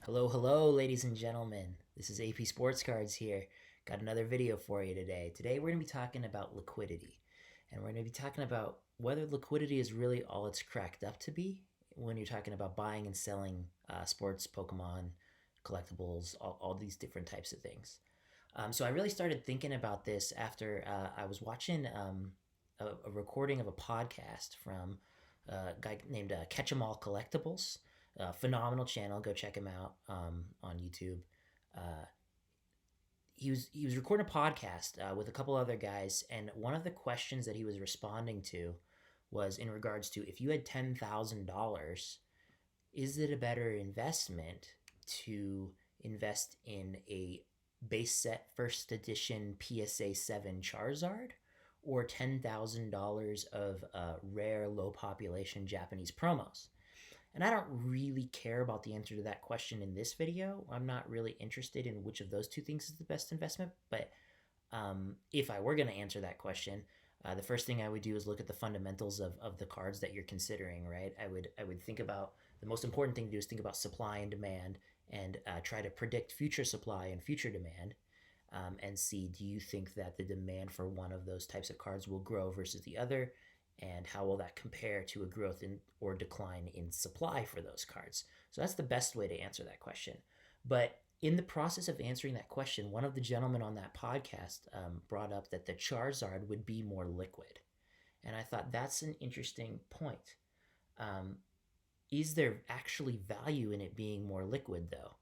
Hello, hello, ladies and gentlemen. This is AP Sports Cards here. Got another video for you today. Today we're going to be talking about liquidity. And we're going to be talking about whether liquidity is really all it's cracked up to be when you're talking about buying and selling sports, Pokemon, collectibles, all these different types of things. So I really started thinking about this after I was watching a recording of a podcast from a guy named Catch 'em All Collectibles. Phenomenal channel. Go check him out on YouTube. Uh, he was recording a podcast with a couple other guys, and one of the questions that he was responding to was in regards to if you had $10,000, is it a better investment to invest in a base set first edition PSA 7 Charizard or $10,000 of rare low population Japanese promos? And I don't really care about the answer to that question in this video. I'm not really interested in which of those two things is the best investment. But if I were going to answer that question, the first thing I would do is look at the fundamentals of the cards that you're considering, right? I would think about the most important thing to do is think about supply and demand and try to predict future supply and future demand. And see, do you think that the demand for one of those types of cards will grow versus the other? And how will that compare to a growth in or decline in supply for those cards? So that's the best way to answer that question. But in the process of answering that question, one of the gentlemen on that podcast brought up that the Charizard would be more liquid. And I thought that's an interesting point. Um, is there actually value in it being more liquid, though?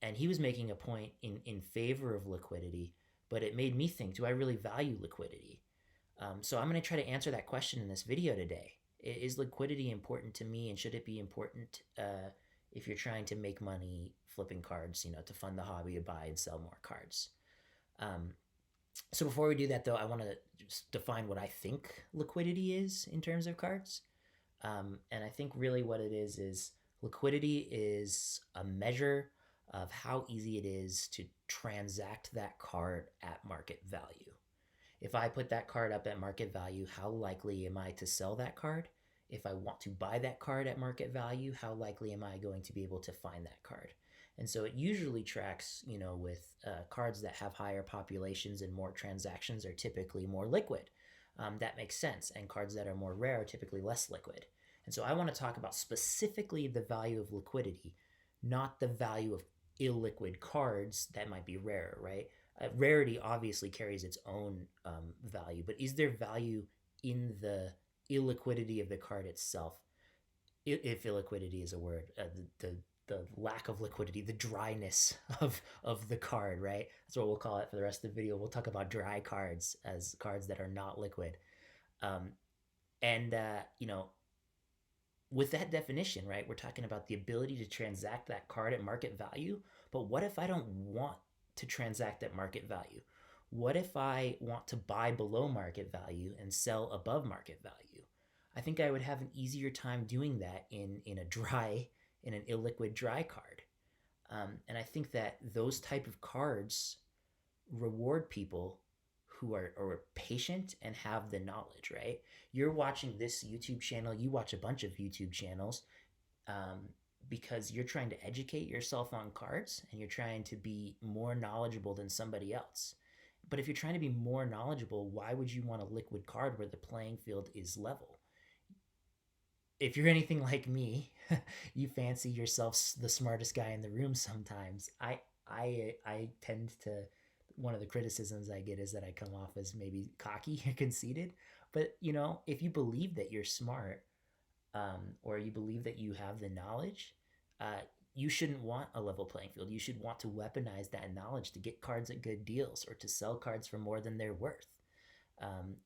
And he was making a point in favor of liquidity, but it made me think, do I really value liquidity? So I'm going to try to answer that question in this video today. Is liquidity important to me, and should it be important if you're trying to make money flipping cards, to fund the hobby to buy and sell more cards? Um, so before we do that, though, I want to just define what I think liquidity is in terms of cards. And I think really what it is liquidity is a measure of how easy it is to transact that card at market value. If I put that card up at market value, how likely am I to sell that card? If I want to buy that card at market value, how likely am I going to be able to find that card? And so it usually tracks, with cards that have higher populations and more transactions are typically more liquid. That makes sense. And cards that are more rare are typically less liquid. And so I want to talk about specifically the value of liquidity, not the value of illiquid cards that might be rarer, right? Rarity obviously carries its own value, but is there value in the illiquidity of the card itself? If illiquidity is a word, the lack of liquidity, the dryness of the card, right? That's what we'll call it for the rest of the video. We'll talk about dry cards as cards that are not liquid. Um, and with that definition, right, we're talking about the ability to transact that card at market value. But what if I don't want to transact at market value? What if I want to buy below market value and sell above market value? I think I would have an easier time doing that in an illiquid dry card. And I think that those type of cards reward people who are patient and have the knowledge, right? You're watching this YouTube channel, you watch a bunch of YouTube channels um, because you're trying to educate yourself on cards and you're trying to be more knowledgeable than somebody else. But if you're trying to be more knowledgeable, why would you want a liquid card where the playing field is level? If you're anything like me, you fancy yourself the smartest guy in the room sometimes. I tend to, one of the criticisms I get is that I come off as maybe cocky or conceited. But if you believe that you're smart, or you believe that you have the knowledge, you shouldn't want a level playing field. You should want to weaponize that knowledge to get cards at good deals or to sell cards for more than they're worth.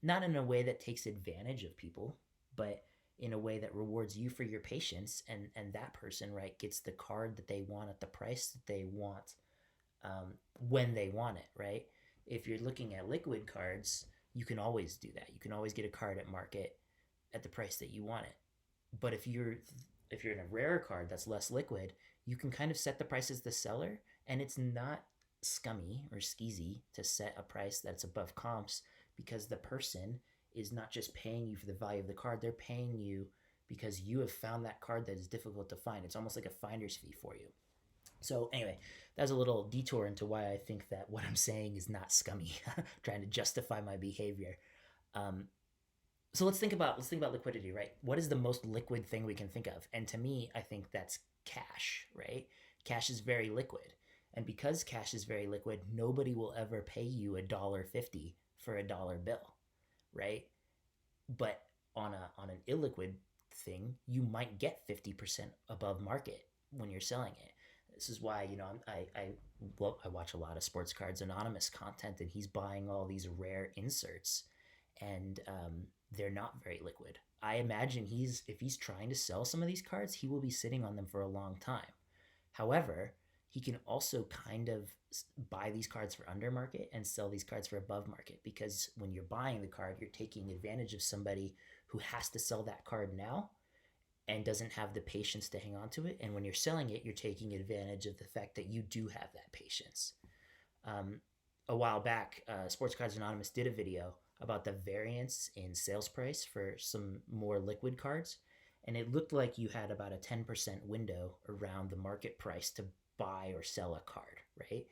Not in a way that takes advantage of people, but in a way that rewards you for your patience, and that person, right, gets the card that they want at the price that they want, when they want it, right? If you're looking at liquid cards, you can always do that. You can always get a card at market at the price that you want it. But if you're in a rare card that's less liquid, you can kind of set the price as the seller, and it's not scummy or skeezy to set a price that's above comps because the person is not just paying you for the value of the card, they're paying you because you have found that card that is difficult to find. It's almost like a finder's fee for you. So anyway, that's a little detour into why I think that what I'm saying is not scummy, trying to justify my behavior. Um, so let's think about liquidity, right? What is the most liquid thing we can think of? And to me, I think that's cash, right? Cash is very liquid. And because cash is very liquid, nobody will ever pay you $1.50 for a dollar bill, right? But on an illiquid thing, you might get 50% above market when you're selling it. This is why, I watch a lot of Sports Cards Anonymous content, and he's buying all these rare inserts, and they're not very liquid. I imagine if he's trying to sell some of these cards, he will be sitting on them for a long time. However, he can also kind of buy these cards for under market and sell these cards for above market, because when you're buying the card, you're taking advantage of somebody who has to sell that card now and doesn't have the patience to hang on to it. And when you're selling it, you're taking advantage of the fact that you do have that patience. Um, a while back, Sports Cards Anonymous did a video about the variance in sales price for some more liquid cards. And it looked like you had about a 10% window around the market price to buy or sell a card, right?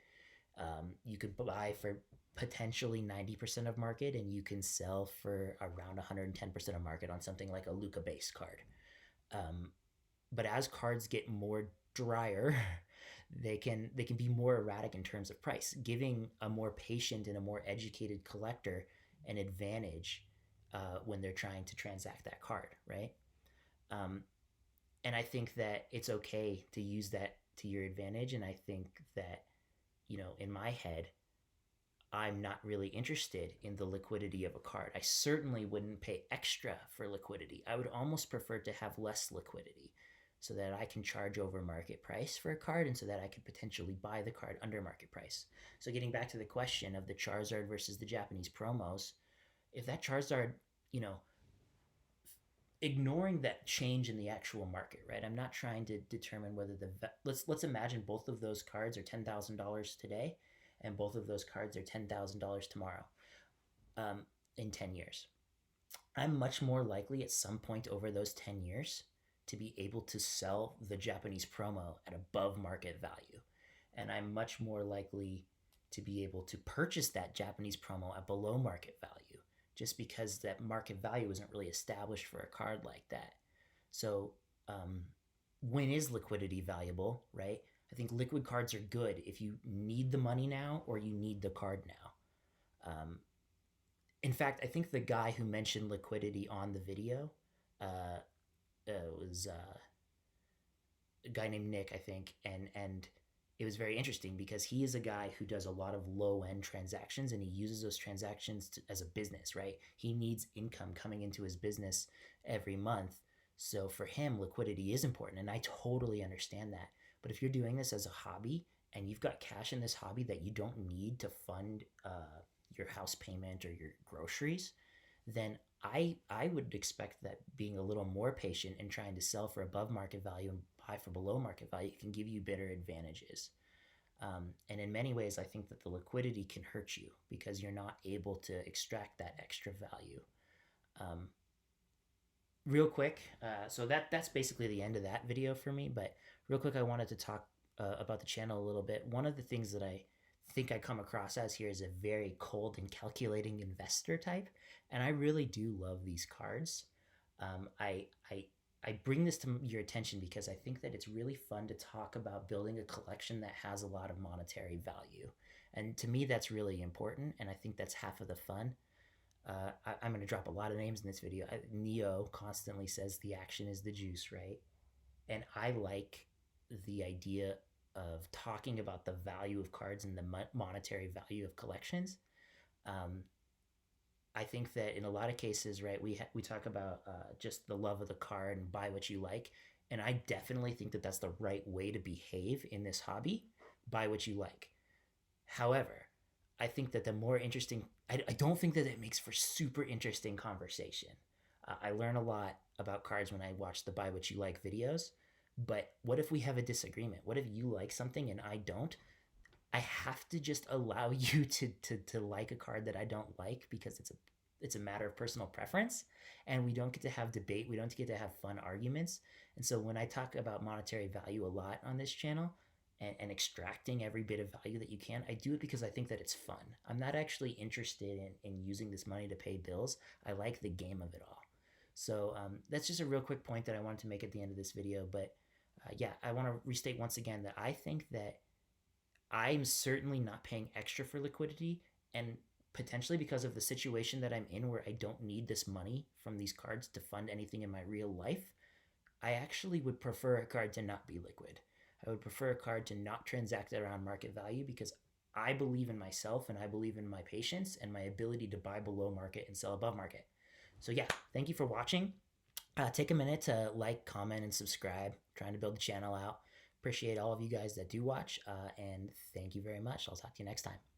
You could buy for potentially 90% of market, and you can sell for around 110% of market on something like a Luca base card. Um, but as cards get more drier, they can be more erratic in terms of price, giving a more patient and a more educated collector an advantage when they're trying to transact that card, right? Um, and I think that it's okay to use that to your advantage. And I think that, in my head, I'm not really interested in the liquidity of a card. I certainly wouldn't pay extra for liquidity. I would almost prefer to have less liquidity so that I can charge over market price for a card, and so that I could potentially buy the card under market price. So getting back to the question of the Charizard versus the Japanese promos, if that Charizard, you know, ignoring that change in the actual market, right? I'm not trying to determine whether let's imagine both of those cards are $10,000 today, and both of those cards are $10,000 tomorrow. In 10 years, I'm much more likely at some point over those 10 years to be able to sell the Japanese promo at above market value, and I'm much more likely to be able to purchase that Japanese promo at below market value, just because that market value isn't really established for a card like that. So, when is liquidity valuable, right? I think liquid cards are good if you need the money now or you need the card now. In fact, I think the guy who mentioned liquidity on the video uh, was a guy named Nick, I think, and it was very interesting because he is a guy who does a lot of low end transactions, and he uses those transactions as a business, right? He needs income coming into his business every month. So for him, liquidity is important, and I totally understand that. But if you're doing this as a hobby and you've got cash in this hobby that you don't need to fund your house payment or your groceries, then I would expect that being a little more patient and trying to sell for above market value and buy for below market value can give you better advantages. And in many ways, I think that the liquidity can hurt you because you're not able to extract that extra value. Um, Real quick, so that's basically the end of that video for me. But real quick, I wanted to talk about the channel a little bit. One of the things that I think I come across as here is a very cold and calculating investor type, and I really do love these cards. I bring this to your attention because I think that it's really fun to talk about building a collection that has a lot of monetary value, and to me that's really important, and I think that's half of the fun. I'm going to drop a lot of names in this video. Neo constantly says the action is the juice, right? And I like the idea of talking about the value of cards and the monetary value of collections. Um, I think that in a lot of cases, right, we talk about just the love of the card and buy what you like, and I definitely think that that's the right way to behave in this hobby. Buy what you like. However, I think that the more interesting, I don't think that it makes for super interesting conversation. I learn a lot about cards when I watch the Buy What You Like videos, but what if we have a disagreement? What if you like something and I don't? I have to just allow you to like a card that I don't like because it's it's a matter of personal preference, and we don't get to have debate. We don't get to have fun arguments. And so when I talk about monetary value a lot on this channel, and extracting every bit of value that you can, I do it because I think that it's fun. I'm not actually interested in using this money to pay bills. I like the game of it all. So that's just a real quick point that I wanted to make at the end of this video. But yeah, I want to restate once again that I think that I'm certainly not paying extra for liquidity, and potentially because of the situation that I'm in where I don't need this money from these cards to fund anything in my real life, I actually would prefer a card to not be liquid. I would prefer a card to not transact around market value because I believe in myself and I believe in my patience and my ability to buy below market and sell above market. So, yeah, thank you for watching. Take a minute to like, comment, and subscribe. I'm trying to build the channel out. Appreciate all of you guys that do watch, and thank you very much. I'll talk to you next time.